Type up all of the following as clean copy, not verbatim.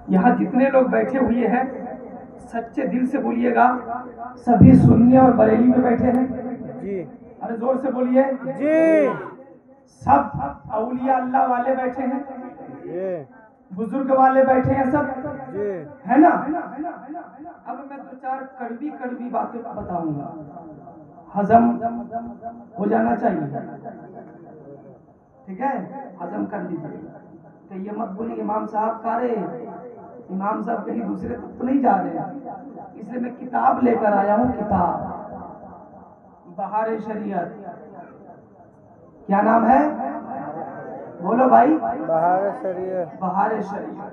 یہاں جتنے لوگ بیٹھے ہوئے ہیں سچے دل سے بولیے گا، سبھی سنی اور بریلی میں بیٹھے ہیں؟ جی ارے زور سے بولیے جی سب اولیاء اللہ والے بیٹھے ہیں، جی بزرگ والے بیٹھے ہیں سب، جی ہے نا؟ اب میں دو چار کڑوی کڑوی باتیں بتاؤں گا، ہضم ہو جانا چاہیے، ٹھیک ہے؟ ہضم کر لیجیے کہ یہ مت بولی امام صاحب کارے، امام صاحب کہیں دوسرے تو نہیں جا رہے ہیں، اس لیے میں کتاب لے کر آیا ہوں، کتاب بہار شریعت، کیا نام ہے؟ بولو بھائی، بہار شریعت. بہار شریعت.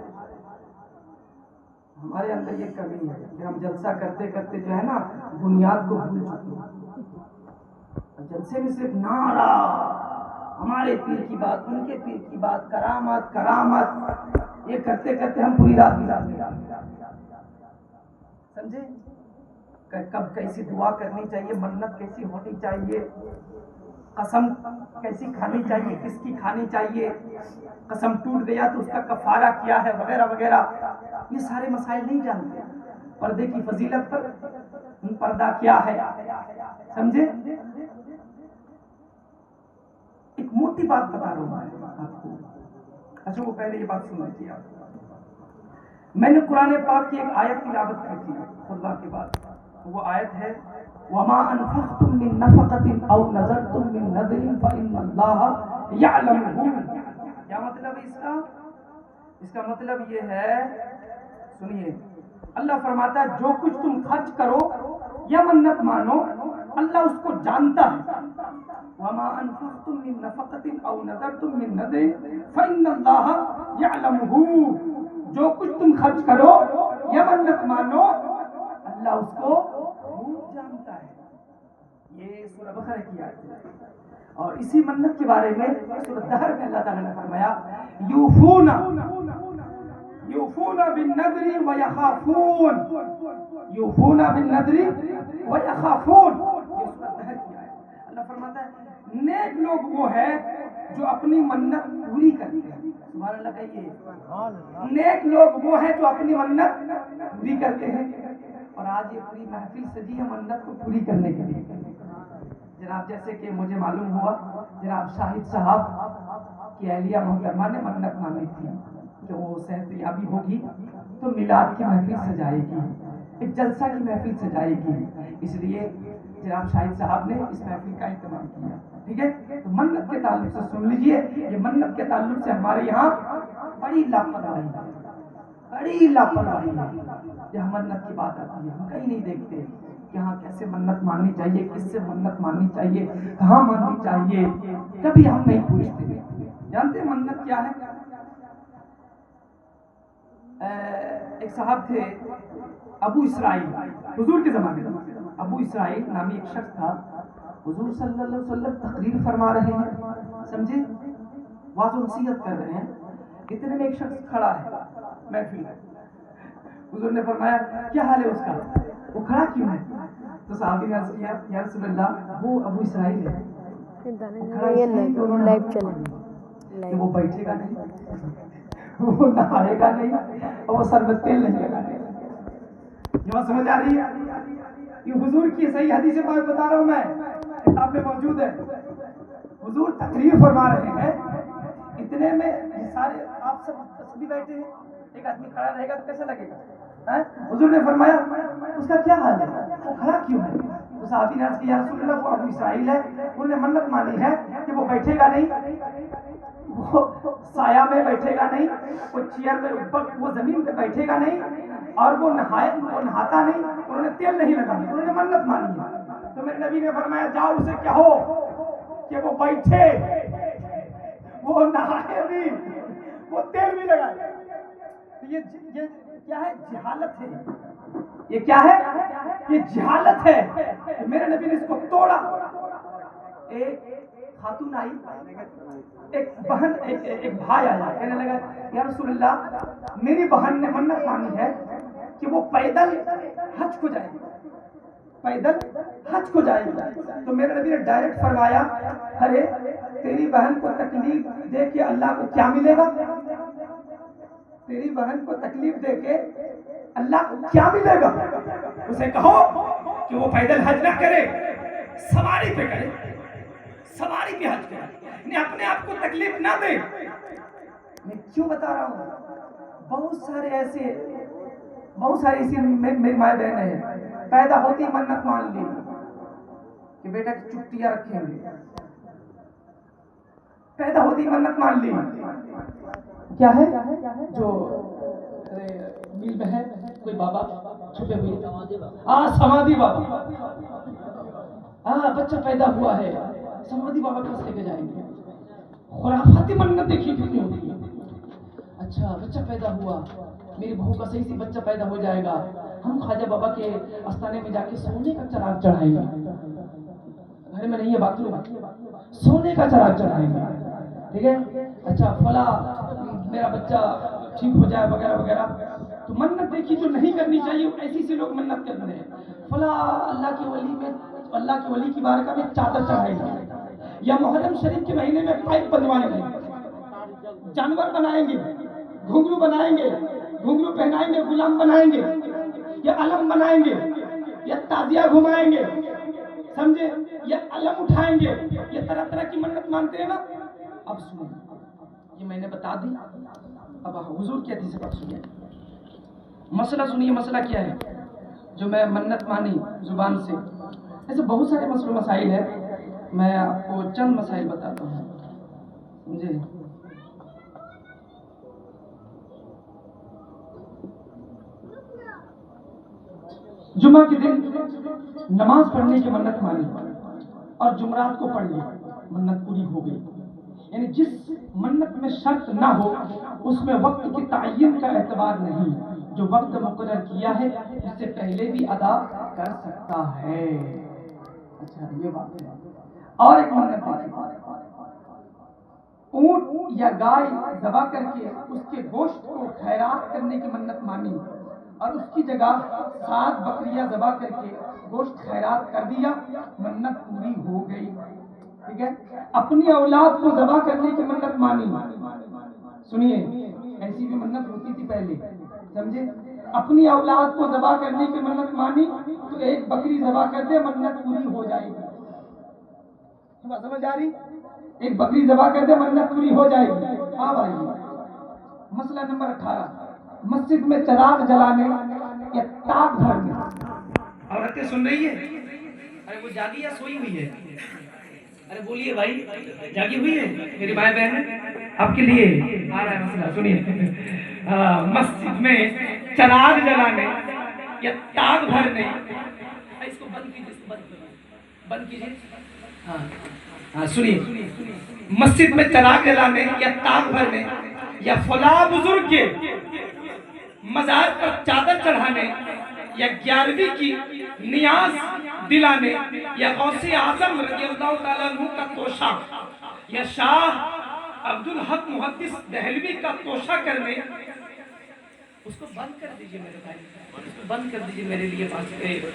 ہمارے اندر یہ کمی ہے کہ ہم جلسہ کرتے کرتے جو ہے نا بنیاد کو بھول چکے ہیں، جلسے میں صرف نعرہ، ہمارے پیر کی بات، ان کے پیر کی بات، کرامت کرامت، یہ کرتے کرتے ہم پوری رات گزار دیں، سمجھے؟ کب کیسی دعا کرنی چاہیے، منت کیسی ہونی چاہیے، قسم کیسی کھانی چاہیے، کس کی کھانی چاہیے، قسم ٹوٹ گیا تو اس کا کفارہ کیا ہے، وغیرہ وغیرہ، یہ سارے مسائل نہیں جانتے. پردے کی فضیلت پر پردہ کیا ہے، سمجھے؟ ایک موٹی بات بتا رہا ہوں میں آپ کو. اچھا وہ پہلے یہ بات سن لیجیے آپ. میں نے قرآن پاک کی ایک آیت تلاوت کی تھی خطبہ کے بعد، وہ آیت ہے وَمَا أَنفَقْتُم مِّن نَفَقَةٍ أَوْ نَذَرْتُم مِّن نَذْرٍ فَإِنَّ اللَّهَ يَعْلَمُهُ. کیا مطلب ہے اس کا؟ اس کا مطلب یہ ہے، سنیے، اللہ فرماتا ہے جو کچھ تم خرچ کرو یا منت مانو اللہ اس کو جانتا ہے. وَمَا أَنفَقْتُم مِّن نَفَقَةٍ أَوْ نَذَرْتُم مِّن نَذْرٍ فَإِنَّ اللَّهَ يَعْلَمُهُ. جو کچھ تم خرچ کرو یا منت مانو اللہ اس کو خوب جانتا ہے. یہ سورہ بقرہ کی آیت ہے. اور اسی منت کے بارے میں سورہ دہر میں اللہ تعالیٰ نے فرمایا یوفون بالنذر ویخافون، یوفون بالنذر ویخافون، یہ سورہ دہر کی آیت. اللہ فرماتا ہے نیک لوگ وہ ہے جو اپنی منت پوری کرتے ہیں. سبحان اللہ کہیے. نیک لوگ وہ ہیں جو اپنی منت پوری کرتے ہیں. اور آج یہ پوری محفل سجی ہے منت کو پوری کرنے کے لیے. جناب جیسے کہ مجھے معلوم ہوا جناب شاہد صاحب کی اہلیہ محترمہ نے منت مانگی تھی کہ وہ صحت یابی ہوگی تو میلاد کی محفل سجائے گی، ایک جلسہ کی محفل سجائے گی. اس لیے جناب شاہد صاحب نے اس محفل کا اہتمام کیا. ٹھیک ہے؟ تو منت کے تعلق سے سن لیجئے، یہ منت کے تعلق سے ہمارے یہاں بڑی لاپرواہی ہے، بڑی لاپرواہی ہے. جہاں منت کی بات آتی ہے ہم کہیں نہیں دیکھتے یہاں کیسے منت ماننی چاہیے، کس سے منت ماننی چاہیے، کہاں ماننی چاہیے، کبھی ہم نہیں پوچھتے. جانتے ہیں منت کیا ہے؟ ایک صاحب تھے ابو اسرائیل، حضور کے زمانے میں ابو اسرائیل نامی ایک شخص تھا. حضور صلی اللہ علیہ وسلم تقریر فرما رہے ہیں، سمجھے، واضح نصیحت کر رہے ہیں، اتنے میں ایک شخص کھڑا ہے محفل میں. حضور نے فرمایا کیا حال ہے اس کا، وہ کھڑا کیوں ہے؟ تو صحابی نے عرض کیا یا رسول اللہ وہ ابو اسرائیل ہے، کہ وہ بیٹھے گا نہیں، وہ نہائے گا نہیں، اور وہ سر میں تیل نہیں لگائے گا. یہ بات سمجھ آ رہی ہے؟ یہ حضور کی صحیح حدیث پاک بتا رہا ہوں میں، کتاب میں موجود ہے. حضور تقریر فرما رہے ہیں، اتنے میں یہ سارے آپ سب تسبیح بیٹھے ہیں، ایک آدمی کھڑا رہے گا تو کیسا لگے گا؟ حضور نے فرمایا اس کا کیا حال ہے، وہ کھڑا کیوں ہے؟ تو صحابی نے عرض کیا یا رسول اللہ وہ ابو اسرائیل ہے، انہوں نے منت مانی ہے کہ وہ بیٹھے گا نہیں، وہ سایہ میں بیٹھے گا نہیں، وہ چیئر میں اوپر وہ زمین پہ بیٹھے گا نہیں، اور وہ نہاتا نہیں، انہوں نے تیل نہیں لگانا، انہوں نے منت مانی ہے. تو میرے نبی نے فرمایا جاؤ اسے کہو کہ وہ بیٹھے، وہ نہائے بھی، وہ تیل بھی لگائے. یہ کیا ہے؟ جہالت ہے. یہ کیا ہے؟ یہ جہالت ہے. میرے نبی نے اس کو توڑا. ایک خاتون آئی، ایک بہن، ایک بھائی آیا، کہنے لگا یا رسول اللہ میری بہن نے منت مانی ہے کہ وہ پیدل حج کو جائے گی، پیدل حج کو جائے گی. تو میرے نبی نے ڈائریکٹ فرمایا ارے تیری بہن کو تکلیف دے کے اللہ کو کیا ملے گا؟ تیری بہن کو تکلیف دے کے اللہ کو کیا ملے گا؟ اسے کہو کہ وہ پیدل حج نہ کرے، سواری پہ کرے، سواری پہ حج کرے، یعنی اپنے آپ کو تکلیف نہ دے۔ میں کیوں بتا رہا ہوں؟ بہت سارے ایسی میری ماں بہن ہیں، پیدا ہوتی منت مان لی کہ بیٹا کی چٹیاں رکھیں گے، پیدا ہوتی منت مان لی، کیا ہے جو میل میں ہے کوئی بابا چھپے ہوئے، سمادھی بابا، بچہ پیدا ہوا ہے، سمادھی بابا کے پاس لے کے جائیں گے۔ خرافاتی منت دیکھی کتنی ہوتی ہے۔ اچھا بچہ پیدا ہوا، میری بہو کا صحیح سے بچہ پیدا ہو جائے گا، ہم خواجہ بابا کے آستانے میں جا کے سونے کا چراغ چڑھائیں گے، گھر میں نہیں ہے بات روم، سونے کا چراغ چڑھائیں گے، ٹھیک ہے؟ اچھا فلاں میرا بچہ ٹھیک ہو جائے وغیرہ وغیرہ۔ تو منت دیکھی جو نہیں کرنی چاہیے ایسی سے لوگ منت کرتے ہیں۔ فلاں اللہ کے ولی کی بارگاہ میں چادر چڑھائیں گے، یا محرم شریف کے مہینے میں پائپ بنوائیں گے، جانور بنائیں گے، گھنگرو بنائیں گے، گھنگرو پہنائیں گے، غلام بنائیں گے، یا علم بنائیں گے، یا تازیہ گھمائیں گے، سمجھے، یا علم اٹھائیں گے، یہ طرح طرح کی منت مانتے ہیں نا۔ اب سنو، یہ میں نے بتا دی، اب حضور کی حدیث پر سنیے، مسئلہ سنیے، مسئلہ کیا ہے جو میں منت مانی زبان سے۔ ایسے بہت سارے مسائل ہیں، میں آپ کو چند مسائل بتاتا ہوں، سمجھے۔ جمعہ کے دن نماز پڑھنے کی منت مانی اور جمعرات کو پڑھ لی، منت پوری ہو گئی۔ یعنی جس منت میں شرط نہ ہو اس میں وقت کی تعین کا اعتبار نہیں، جو وقت مقرر کیا ہے اس سے پہلے بھی ادا کر سکتا ہے۔ اچھا یہ بات ہے۔ اور ایک منت دیکھیے، اونٹ یا گائے ذبح کر کے اس کے گوشت کو خیرات کرنے کی منت مانی اور اس کی جگہ 7 بکریاں ذبح کر کے گوشت خیرات کر دیا، منت پوری ہو گئی، ٹھیک ہے۔ اپنی اولاد کو ذبح کرنے کی منت مانی، سنیے ایسی بھی منت ہوتی تھی پہلے، سمجھے۔ اپنی اولاد کو ذبح کرنے کی منت مانی تو 1 بکری ذبح کر دے، منت پوری ہو جائے گی، سمجھ آ رہی؟ 1 بکری ذبح کر دے، منت پوری ہو جائے گی۔ ہاں بھائی، مسئلہ نمبر 18، مسجد میں چراغ جلانے یا تاک بھرنے۔ عورتیں سن رہی ہے؟ ارے وہ جاگی یا سوئی ہوئی ہے؟ ارے بولیے بھائی، جاگی ہوئی ہے میری مائیں بہن؟ آپ کے لیے آ رہا ہے مسئلہ، سنیے۔ مسجد میں چراغ جلانے یا تاک بھرنے، اس کو بند کیجیے، بند کیجیے، ہاں سنیے، مسجد میں چراغ جلانے یا تاک بھرنے یا فلاں بزرگ کے مزار پر چادر چڑھانے یا 11ویں کی نیاز دلانے یا غوث اعظم رضی اللہ تعالیٰ عنہ کا توشہ یا شاہ عبدالحق محدث دہلوی کا توشہ کرنے، اس کو بند کر دیجئے میرے بھائی، اس کو بند کر دیجئے میرے لیے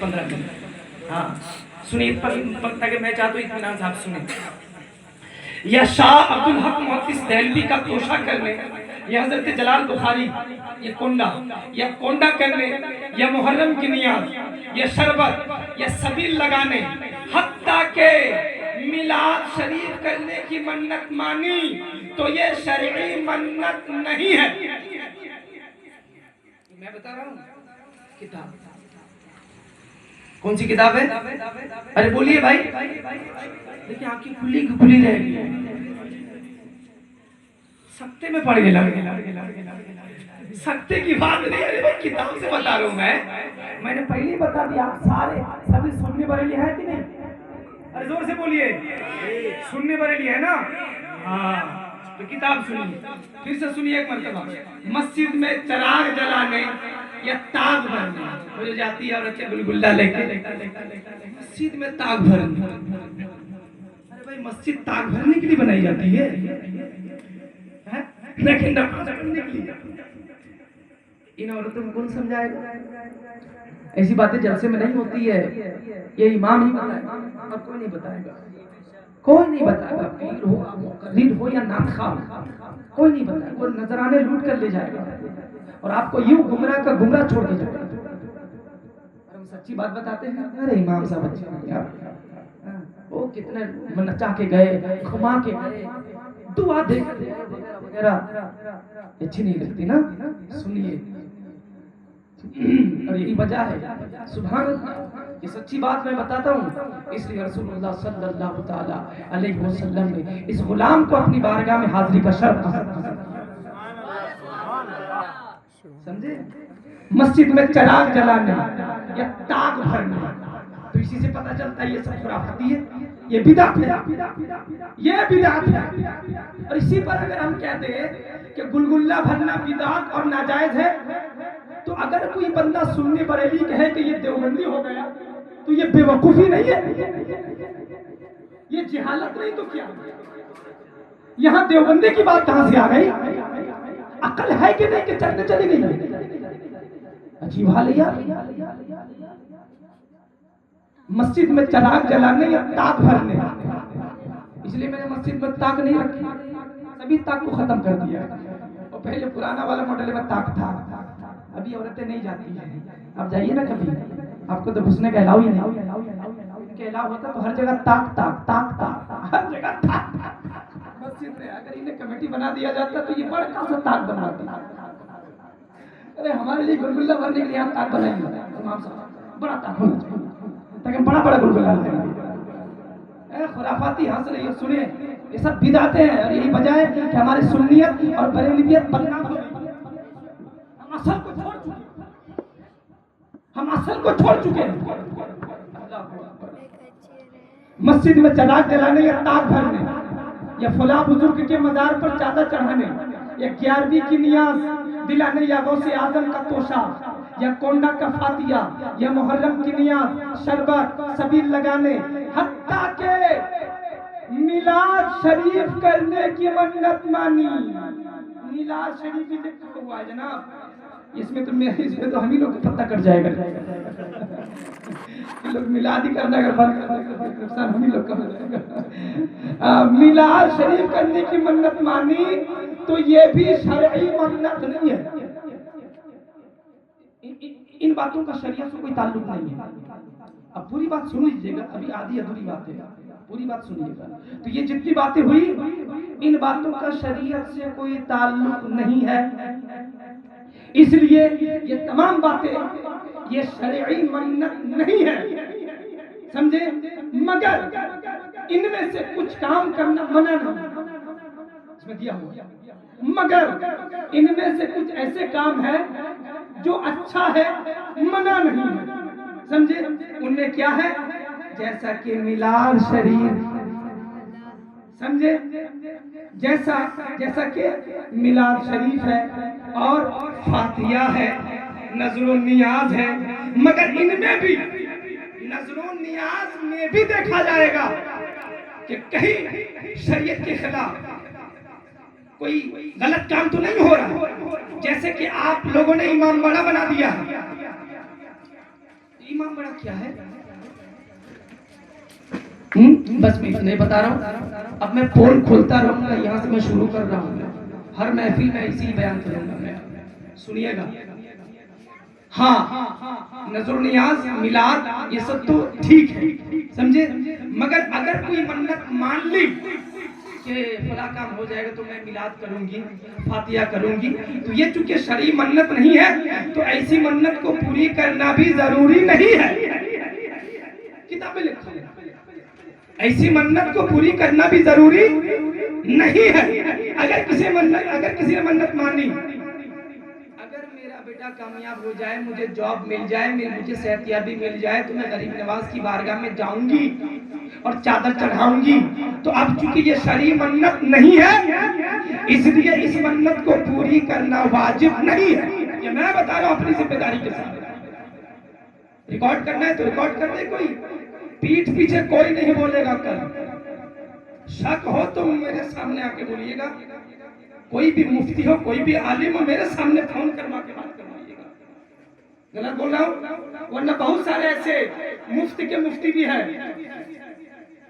15 منٹ۔ ہاں سنیے، تاکہ میں چاہتا ہوں اطمینان صاحب سنیں۔ یا شاہ عبدالحق محدث دہلوی کا توشہ کرنے، یا حضرت جلال بخاری یہ کونڈا کرنے، یا محرم کی نیاز یا شربت یا سبیل لگانے، حتیٰ کہ میلاد شریف کرنے کی منت مانی تو یہ شرعی منت نہیں ہے۔ میں بتا رہا ہوں کتاب کون سی کتاب ہے؟ ارے بولیے بھائی، دیکھیں آپ کی کھلی رہے گی، سکتے میں پڑھ گئے، سکتے کی بات نہیں ہے بھائی، کتاب سے بتا رہا ہوں میں نے پہلے بتا دیا، آپ سبھی سننے بریلی ہے کہ نہیں؟ ارے زور سے بولیے، سننے بریلی ہے نا؟ ہاں تو کتاب سنیے، پھر سے سنیے ایک مرتبہ۔ مسجد میں چراغ جلانے یا تاک بھرنے، وہ جو جاتی ہے اور اچھے گلگلہ لے کے مسجد میں تاک بھرنے، ارے بھائی مسجد تاک بھرنے کے لیے بنائی جاتی ہے، لیکن نماز پڑھنے کے لیے ان عورتوں کو کون سمجھائے گا؟ ایسی باتیں جلسے میں نہیں ہوتی ہے، یہ امام ہی بتائے گا اور کوئی نہیں بتائے گا۔ کوئی نہیں بتائے گا، پیر ہو مقرر ہو یا نام خواہ ہو، کوئی نہیں بتائے گا، وہ نذرانے لوٹ کر لے جائے گا اور آپ کو یوں گمراہ کا گمراہ چھوڑ کے جائے گا۔ ہم سچی بات بتاتے ہیں، ارے امام صاحب اچھے ہیں یار، وہ کتنے نچا کے گئے، گھما کے گئے، دعا دے وغیرہ، اچھی نہیں لگتی نا، سنیے، اور یہی وجہ ہے، سبحان اللہ، یہ سچی بات میں بتاتا ہوں، اس لیے رسول اللہ صلی اللہ تعالی علیہ وسلم نے اس غلام کو اپنی بارگاہ میں حاضری کا شرط سمجھے؟ مسجد میں چراغ جلانا یا تاغ بھرنا، تو اسی سے پتہ چلتا ہے یہ سب خرافاتی ہے، یہ بدعت ہے، یہ بدعت ہے۔ اور اسی پر اگر ہم کہتے ہیں کہ گلگلہ بھرنا بدعت اور ناجائز ہے، تو اگر کوئی بندہ سنی بریلی کہے کہ یہ دیوبندی ہو گیا تو یہ بے وقوفی نہیں ہے، یہ جہالت نہیں تو کیا؟ یہاں دیوبندی کی بات کہاں سے آ گئی؟ عقل ہے کہ نہیں کہ چلنے چلی گئی؟ عجیب حال ہے یار۔ مسجد میں چراغ جلانے یا تاغ بھرنے، اس لیے میں نے مسجد میں تاغ نہیں رکھی، سبھی تاغ کو ختم کر دیا، اور پہلے پرانا والا ماڈل میں تاغ تھا، ابھی عورتیں نہیں جاتی ہیں، آپ جائیے نا کبھی، آپ کو تو گھسنے کا الاؤ ہی نہیں، کہ الاؤ ہوتا تو ہر جگہ تاغ تاغ تاغ تاغ، ہر جگہ تاغ۔ مسجد میں اگر انہیں کمیٹی بنا دیا جاتا تو یہ بڑا سا تاغ بنا دیتا، ارے ہمارے لیے گلگلہ بھرنے کے لیے ہم تاغ بنائیں گے، امام صاحب بڑا تاغ ہونا چاہیے تاکہ بڑا بڑا گلگلہ لگائیں گے۔ اے خرافاتی ہنس رہی ہے، سنیں، یہ سب بدعتیں ہیں، اور یہی وجہ ہے کہ ہماری سنیت اور بریلویت بدنام ہو گئی، ہم اصل کو چھوڑ چکے ہیں، ہم اصل کو چھوڑ چکے ہیں۔ مسجد میں چراغ جلانے یا تاغ بھرنے یا فلاں بزرگ کے مزار پر چادر چڑھانے یا 11ویں کی نیاز دلانے یا غوث اعظم کا توشہ یا کونڈا کا فاتحہ یا محرم کی نیاز شربت سبیل لگانے، حتیٰ کہ میلاد شریف کرنے کی منت مانی۔ میلاد شریف بھی لکھا ہوا ہے جناب، اس میں تو ہم ہی لوگ پتہ کٹ جائے گا، لوگ میلاد ہی کرنا اگر بند کر نقصان ہم ہی لوگ کا ہو جائے گا۔ میلاد شریف کرنے کی منت مانی تو یہ بھی شرعی منت نہیں ہے، ان باتوں کا شریعت سے کوئی تعلق نہیں ہے۔ اب پوری بات سن لیجئے گا، ابھی آدھی ادھوری بات ہے، پوری بات سنیے گا۔ تو یہ جتنی باتیں ہوئی، ان باتوں کا شریعت سے کوئی تعلق نہیں ہے، اس لیے یہ تمام باتیں یہ شرعی منت نہیں ہے، سمجھے؟ مگر ان میں سے کچھ کام کرنا منع نہیں، اس میں دیا ہوا، مگر ان میں سے کچھ ایسے کام ہیں جو اچھا ہے، منع نہیں ہے، سمجھے؟ ان میں کیا ہے؟ جیسا کہ میلاد شریف، سمجھے؟ جیسا کہ میلاد شریف ہے اور فاتحہ ہے، نذر و نیاز ہے، مگر ان میں بھی نذر و نیاز میں بھی دیکھا جائے گا کہ کہیں شریعت کے خلاف کوئی غلط کام تو نہیں ہو رہا، جیسے کہ آپ لوگوں نے امام باڑہ بنا دیا ہے۔ امام باڑہ کیا ہے؟ بس میں نہیں بتا رہا ہوں، اب میں پول کھولتا رہوں گا، یہاں سے میں شروع کر رہا ہوں، ہر محفل میں اسی بیان کروں گا، میں سنیے گا۔ ہاں، نذر نیاز میلاد یہ سب تو ٹھیک ہے، سمجھے؟ مگر اگر کوئی منت مان لی کہ فلاں کام ہو جائے گا تو میں میلاد کروں گی، فاتحہ کروں گی، تو یہ چونکہ شرعی منت نہیں ہے تو ایسی منت کو پوری کرنا بھی ضروری نہیں ہے، کتابیں لکھا ہے، ایسی منت کو پوری کرنا بھی ضروری نہیں ہے۔ اگر کسی نے منت مانی، اگر میرا بیٹا کامیاب ہو جائے، مجھے جاب مل جائے، مجھے صحتیابی مل جائے تو میں غریب نواز کی بارگاہ میں جاؤں گی اور چادر چڑھاؤں گی، تو اب چونکہ یہ شرعی منت نہیں ہے اس لیے اس منت کو پوری کرنا واجب نہیں ہے۔ یہ میں بتا رہا ہوں اپنی ذمہ داری کے ساتھ، ریکارڈ کرنا ہے تو ریکارڈ کر دے، کوئی پیٹھ پیچھے کوئی نہیں بولے گا، کل شک ہو تو میرے سامنے آ کے بولیے گا، کوئی بھی مفتی ہو، کوئی بھی عالم ہو، میرے سامنے فون کروا کے بات کروائیے گا، غلط بول رہا ہوں؟ ورنہ بہت سارے ایسے مفتی کے مفتی بھی ہیں